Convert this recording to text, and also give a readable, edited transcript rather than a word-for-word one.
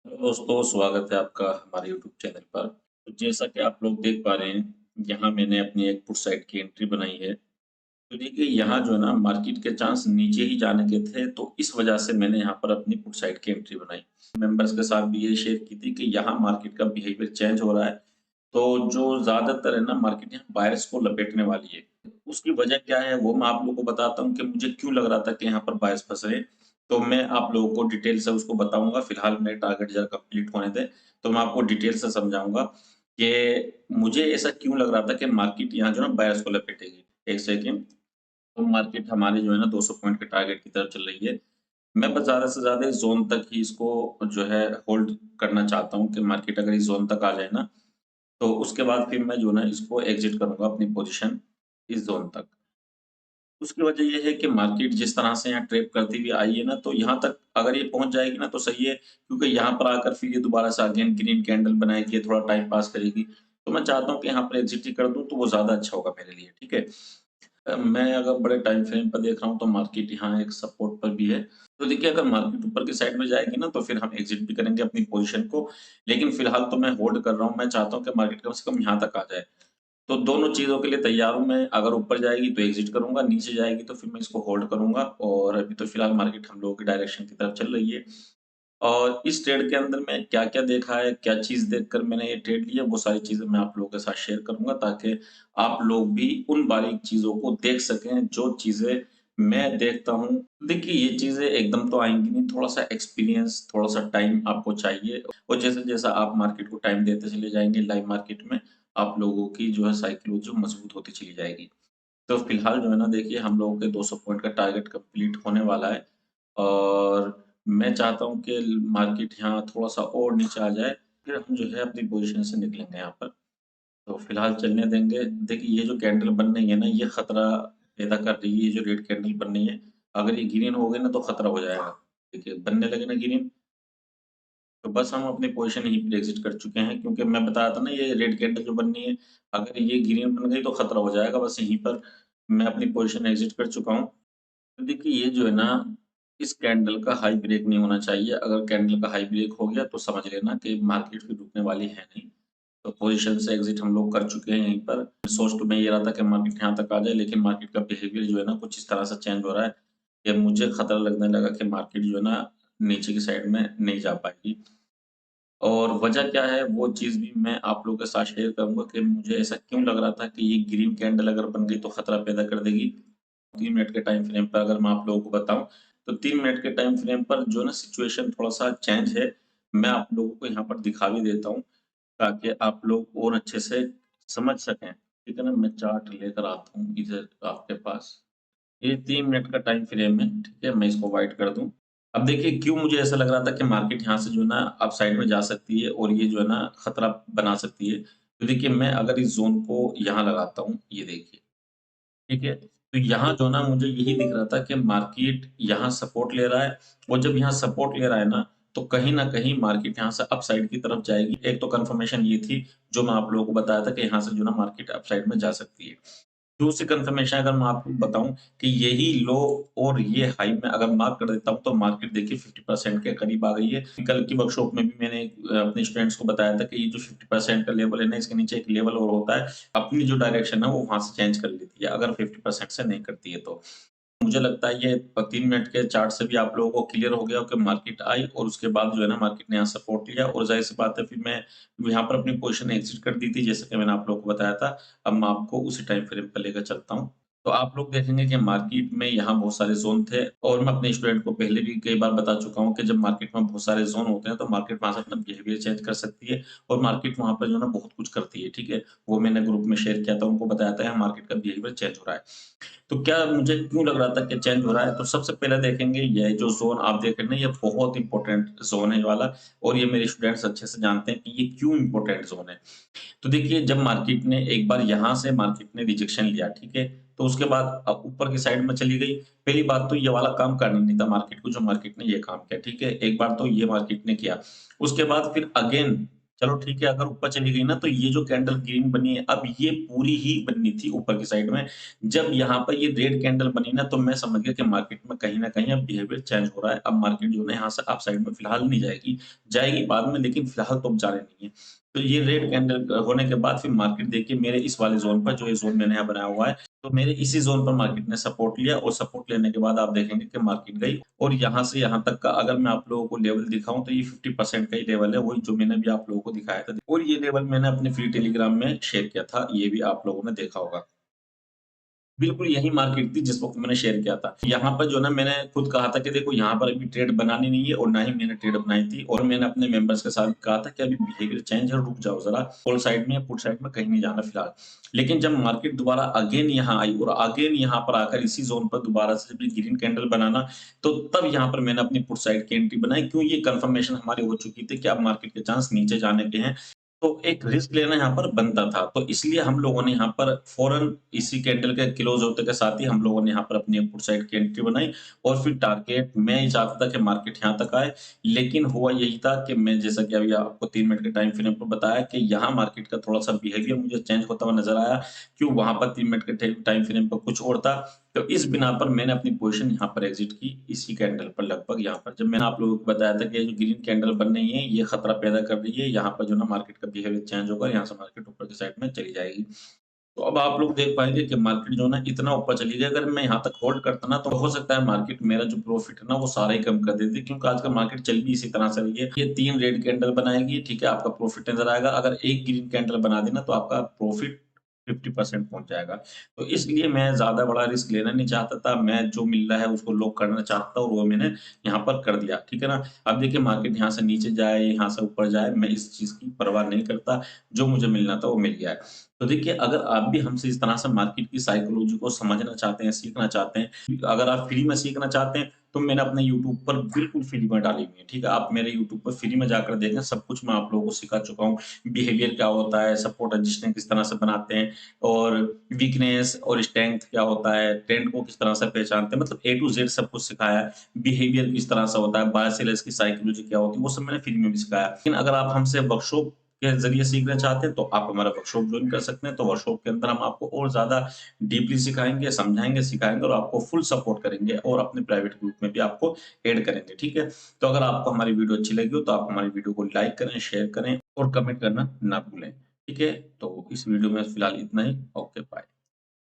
दोस्तों, स्वागत है आपका हमारे यूट्यूब चैनल पर। तो जैसा कि आप लोग देख पा रहे हैं, यहाँ मैंने अपनी एक पुट साइड की एंट्री बनाई है। तो देखिए यहाँ जो है ना मार्केट के चांस नीचे ही जाने के थे, तो इस वजह से मैंने यहाँ पर अपनी पुट साइड की एंट्री बनाई। मेंबर्स के साथ भी ये शेयर की थी कि यहाँ मार्केट का बिहेवियर चेंज हो रहा है, तो जो ज़्यादातर है ना मार्केट यहाँ बायर्स को लपेटने वाली है। उसकी वजह क्या है वो मैं आप लोगों को बताता हूँ कि मुझे क्यों लग रहा था कि यहाँ पर बायर्स फँस रहे हैं। तो मैं आप लोगों को डिटेल से उसको बताऊँगा। फिलहाल मेरे टारगेट ज़रा कंप्लीट होने दें, तो मैं आपको डिटेल से समझाऊँगा कि मुझे ऐसा क्यों लग रहा था कि मार्केट यहाँ जो है ना बायर्स को लपेटेगी। एक सेकंड। तो मार्केट हमारी जो है ना 200 पॉइंट के टारगेट की तरफ चल रही है। मैं बस ज़्यादा से ज़्यादा इस ज़ोन तक ही इसको जो है होल्ड करना चाहता हूँ कि मार्केट अगर इस ज़ोन तक आ जाए ना, तो उसके बाद फिर मैं जो है ना इसको एग्ज़िट करूँगा अपनी पोज़ीशन इस ज़ोन तक। उसकी वजह ये है कि मार्केट जिस तरह से यहाँ ट्रेड करती हुई आई है ना, तो यहाँ तक अगर ये पहुँच जाएगी ना तो सही है, क्योंकि यहाँ पर आकर फिर ये दोबारा से अगेन ग्रीन कैंडल बनाएगी, थोड़ा टाइम पास करेगी। तो मैं चाहता हूँ कि यहाँ पर एग्ज़िट ही कर दूँ, तो वो ज़्यादा अच्छा होगा मेरे लिए, ठीक है? मैं अगर बड़े टाइम फ्रेम पर देख रहा हूँ तो मार्केट यहाँ एक सपोर्ट पर भी है। तो देखिए अगर मार्केट ऊपर की साइड में जाएगी ना तो फिर हम एग्ज़िट भी करेंगे अपनी पोज़ीशन को। लेकिन फिलहाल तो मैं होल्ड कर रहा हूँ, मैं चाहता हूँ कि मार्केट कम से कम यहाँ तक आ जाए। तो दोनों चीज़ों के लिए तैयार हूँ मैं, अगर ऊपर जाएगी तो एग्ज़िट करूँगा, नीचे जाएगी तो फिर मैं इसको होल्ड करूँगा और अभी तो फिलहाल मार्केट हम लोगों की डायरेक्शन की तरफ चल रही है। और इस ट्रेड के अंदर मैं क्या-क्या देखा है, क्या चीज़ देखकर मैंने ये ट्रेड लिया, वो सारी चीज़ें मैं आप लोगों के साथ शेयर करूँगा ताकि आप लोग भी उन बारीक चीज़ों को देख सकें, जो चीज़ें मैं देखता हूँ। देखिए, ये चीज़ें एकदम तो आएँगी नहीं, थोड़ा-सा एक्सपीरियंस, थोड़ा-सा टाइम आपको चाहिए और जैसे-जैसा आप मार्केट को टाइम देते चले जाएँगे लाइव मार्केट में, आप लोगों की जो है साइकोलॉजी मज़बूत होती चली जाएगी। तो फिलहाल जो है ना देखिए हम लोगों के 200 पॉइंट का टारगेट कंप्लीट होने वाला है और मैं चाहता हूँ कि मार्केट यहाँ थोड़ा-सा और नीचे आ जाए, फिर हम जो है अपनी पोज़ीशन से निकलेंगे यहाँ पर। तो फिलहाल चलने देंगे। देखिए ये जो कैंडल बन रही है ना, ये खतरा पैदा कर रही है, ये जो रेड कैंडल बन रही है, अगर ये ग्रीन हो गई ना तो खतरा हो जाएगा। देखिए बनने लगे ना ग्रीन, तो बस हम अपनी पोज़ीशन यहीं पे एग्ज़िट कर चुके हैं क्योंकि मैं बता रहा था ना ये रेड कैंडल जो बननी है, अगर ये ग्रीन बन गई तो खतरा हो जाएगा। बस यहीं पर मैं अपनी पोज़ीशन एग्ज़िट कर चुका हूँ। तो देखिए ये जो है ना, इस कैंडल का हाई ब्रेक नहीं होना चाहिए। अगर कैंडल का हाई ब्रेक हो गया तो समझ लेना कि मार्केट फिर रुकने वाली है नहीं। तो पोज़ीशन से एग्ज़िट हम लोग कर चुके हैं यहीं पर। सोच तो मैं ये रहा था कि मार्केट यहाँ तक आ जाए, लेकिन मार्केट का बिहेवियर जो है ना कुछ इस तरह से चेंज हो रहा है कि मुझे खतरा लगने लगा कि मार्केट जो है ना नीचे की साइड में नहीं जा पाएगी। और वजह क्या है वो चीज़ भी मैं आप लोगों के साथ शेयर करूँगा कि मुझे ऐसा क्यों लग रहा था कि ये ग्रीन कैंडल अगर बन गई तो खतरा पैदा कर देगी। 3 मिनट के टाइम फ्रेम पर अगर मैं आप लोगों को बताऊँ, तो 3 मिनट के टाइम फ्रेम पर जो है ना सिचुएशन थोड़ा-सा चेंज है। मैं आप लोगों को यहाँ पर दिखा भी देता हूँ, ताकि आप लोग और अच्छे से समझ सकें। ठीक है ना? मैं चार्ट लेकर आता हूँ इधर आपके पास। ये 3 मिनट का टाइम फ्रेम है, ठीक है? मैं इसको व्हाइट कर दूँ। अब देखिए क्यों मुझे ऐसा लग रहा था कि मार्केट यहाँ से जो है ना अपसाइड में जा सकती है और ये जो है ना खतरा बना सकती है। तो देखिए मैं अगर इस ज़ोन को यहाँ लगाता हूँ, ये देखिए। ठीक है? तो यहाँ जो ना मुझे यही दिख रहा था कि मार्केट यहाँ सपोर्ट ले रहा है और जब यहाँ सपोर्ट ले रहा है ना, तो कहीं न कहीं मार्केट यहाँ से अपसाइड की तरफ जाएगी। एक तो कन्फर्मेशन ये थी, जो मैं आप लोगों को बताया था कि यहाँ से जो ना मार्केट अपसाइड में जा सकती है। दूसरी कन्फर्मेशन अगर मैं आपको बताऊँ कि यही लो और ये हाई मैं अगर मार्क कर देता हूँ, तो मार्केट देखिए 50% के करीब आ गई है। कल की वर्कशॉप में भी मैंने अपने स्टूडेंट्स को बताया था कि ये जो 50% का लेवल है ना, इसके नीचे एक लेवल और होता है। अपनी जो डायरेक्शन है, वो वहाँ से चेंज कर लेती है, अगर 50% से नहीं करती है तो। मुझे लगता है ये 3 मिनट के चार्ट से भी आप लोगों को क्लियर हो गया हो कि मार्केट आई और उसके बाद जो है ना मार्केट ने यहाँ सपोर्ट लिया और ज़ाहिर-सी बात है फिर मैं यहाँ पर अपनी पोज़ीशन एग्ज़िट कर दी थी जैसा कि मैंने आप लोगों को बताया था। अब मैं आपको उसी टाइम फ्रेम पे लेकर चलता हूँ। तो आप लोग देखेंगे कि मार्केट में यहाँ बहुत सारे ज़ोन थे और मैं अपने स्टूडेंट को पहले भी कई बार बता चुका हूँ कि जब मार्केट में बहुत सारे ज़ोन होते हैं तो मार्केट वहाँ से अपना बिहेवियर चेंज कर सकती है और मार्केट वहाँ पर जो है ना बहुत कुछ करती है, ठीक है? वो मैंने ग्रुप में शेयर किया था, उनको बताया था मार्केट का बिहेवियर चेंज हो रहा है। तो क्या मुझे क्यों लग रहा था कि चेंज हो रहा है? तो सबसे पहले देखेंगे ये जो ज़ोन आप देख रहे हैं ना, ये बहुत इम्पोर्टेंट ज़ोन है ये वाला और ये मेरे स्टूडेंट्स अच्छे से जानते हैं कि ये क्यों इम्पोर्टेंट ज़ोन है। तो देखिए जब मार्केट ने एक बार यहाँ से मार्केट ने रिजेक्शन लिया, ठीक है? तो उसके बाद ऊपर की साइड में चली गई। पहली बात तो ये वाला काम करना नहीं था मार्केट को, जो मार्केट ने ये काम किया, ठीक है? एक बार तो ये मार्केट ने किया। उसके बाद फिर अगेन चलो ठीक है, अगर ऊपर चली गई ना तो ये जो कैंडल ग्रीन बनी है, अब ये पूरी ही बननी थी ऊपर की साइड में। जब यहाँ पर ये रेड कैंडल बनी ना तो मैं समझ गया कि मार्केट में कहीं न कहीं अब बिहेवियर चेंज हो रहा है। अब मार्केट जो है ना यहाँ से अप साइड में फिलहाल नहीं जाएगी, जाएगी बाद में लेकिन फिलहाल तो अब जाने नहीं है। तो ये रेड कैंडल होने के बाद फिर मार्केट देखिए मेरे इस वाले ज़ोन पर जो ये ज़ोन मैंने यहाँ बनाया हुआ है, तो मेरे इसी ज़ोन पर मार्केट ने सपोर्ट लिया और सपोर्ट लेने के बाद आप देखेंगे कि मार्केट गई और यहाँ से यहाँ तक का अगर मैं आप लोगों को लेवल दिखाऊँ तो ये 50% का ही लेवल है, वही जो मैंने भी आप लोगों को दिखाया था। और ये लेवल मैंने अपने फ्री टेलीग्राम में शेयर किया था, ये भी आप लोगों ने देखा होगा। बिल्कुल यही मार्केट थी जिस वक़्त मैंने शेयर किया था। यहाँ पर जो है ना मैंने खुद कहा था कि देखो यहाँ पर अभी ट्रेड बनानी नहीं है और ना ही मैंने ट्रेड बनाई थी और मैंने अपने मेंबर्स के साथ कहा था कि अभी बिहेवियर चेंज है, रुक जाओ ज़रा, कॉल साइड में या पुट साइड में कहीं नहीं जाना फिलहाल। लेकिन जब मार्केट दोबारा अगेन यहाँ आई और अगेन यहाँ पर आकर इसी ज़ोन पर दोबारा से जब ये ग्रीन कैंडल बनाना, तो तब यहाँ पर मैंने अपनी पुट साइड की एंट्री बनाई। क्यों? ये कन्फर्मेशन हमारी हो चुकी थी कि अब मार्केट के चांस नीचे जाने के हैं। तो एक रिस्क लेना यहाँ पर बनता था। तो इसलिए हम लोगों ने यहाँ पर फ़ौरन इसी कैंडल के क्लोज़ होते के साथ ही हम लोगों ने यहाँ पर अपनी पुट साइड की एंट्री बनाई और फिर टारगेट मैं ये चाहता था कि मार्केट यहाँ तक आए। लेकिन हुआ यही था कि मैं जैसा कि अभी आपको 3 मिनट के टाइम फ्रेम पर बताया कि यहाँ मार्केट का थोड़ा-सा बिहेवियर मुझे चेंज होता हुआ नज़र आया। क्यों? वहाँ पर 3 मिनट के टाइम फ्रेम पर कुछ और था। तो इस बिना पर मैंने अपनी पोज़ीशन यहाँ पर एग्ज़िट की, इसी कैंडल पर लगभग यहाँ पर। जब मैंने आप लोगों को बताया था कि ये जो ग्रीन कैंडल बन रही है, ये खतरा पैदा कर रही है, यहाँ पर जो है ना मार्केट का बिहेवियर चेंज होगा, यहाँ से मार्केट ऊपर की साइड में चली जाएगी। तो अब आप लोग देख पाएँगे कि मार्केट जो है ना इतना ऊपर चली गई, अगर मैं यहाँ तक होल्ड करता ना, तो हो सकता है मार्केट मेरा जो प्रॉफ़िट है ना, वो सारा ही कम कर देती, क्योंकि आजकल मार्केट चल भी इसी तरह से रही है। ये 3 रेड कैंडल बनाएगी, ठीक है, आपका प्रॉफ़िट नज़र आएगा। अगर 1 ग्रीन कैंडल बना दी ना, तो आपका प्रॉफ़िट 50% पहुँच जाएगा। तो इसलिए मैं ज़्यादा बड़ा रिस्क लेना नहीं चाहता था। मैं जो मिल रहा है उसको लॉक करना चाहता था और वो मैंने यहाँ पर कर दिया, ठीक है ना? अब देखिए मार्केट यहाँ से नीचे जाए, यहाँ से ऊपर जाए, मैं इस चीज़ की परवाह नहीं करता। जो मुझे मिलना था वो मिल गया है। तो देखिए अगर आप भी हमसे इस तरह से मार्केट की साइकोलॉजी को समझना चाहते हैं, सीखना चाहते हैं, अगर आप फ्री में सीखना चाहते हैं, तो मैंने अपने यूट्यूब पर बिल्कुल फ्री में डाली हुई है, ठीक है? आप मेरे यूट्यूब पर फ्री में जाकर देखें, सब कुछ मैं आप लोगों को सिखा चुका हूँ। बिहेवियर क्या होता है, सपोर्ट रजिस्टेंस किस तरह से बनाते हैं और वीकनेस और स्ट्रेंथ क्या होता है, ट्रेंड को किस तरह से पहचानते हैं, मतलब ए टू ज़ेड सब कुछ सिखाया है। बिहेवियर किस तरह से होता है, बाय सेलर्स की साइकोलॉजी क्या होती है, वो सब मैंने फ्री में भी सिखाया है। लेकिन अगर आप हमसे वर्कशॉप के ज़रिए सीखना चाहते हैं, तो आप हमारा वर्कशॉप जॉइन कर सकते हैं। तो वर्कशॉप के अंदर हम आपको और ज़्यादा डीपली सिखाएँगे, समझाएँगे, सिखाएँगे और आपको फुल सपोर्ट करेंगे और अपने प्राइवेट ग्रुप में भी आपको ऐड करेंगे, ठीक है? तो अगर आपको हमारी वीडियो अच्छी लगी हो, तो आप हमारी वीडियो को लाइक करें, शेयर करें और कमेंट करना ना भूलें, ठीक है? तो इस वीडियो में फिलहाल इतना ही। Okay, bye.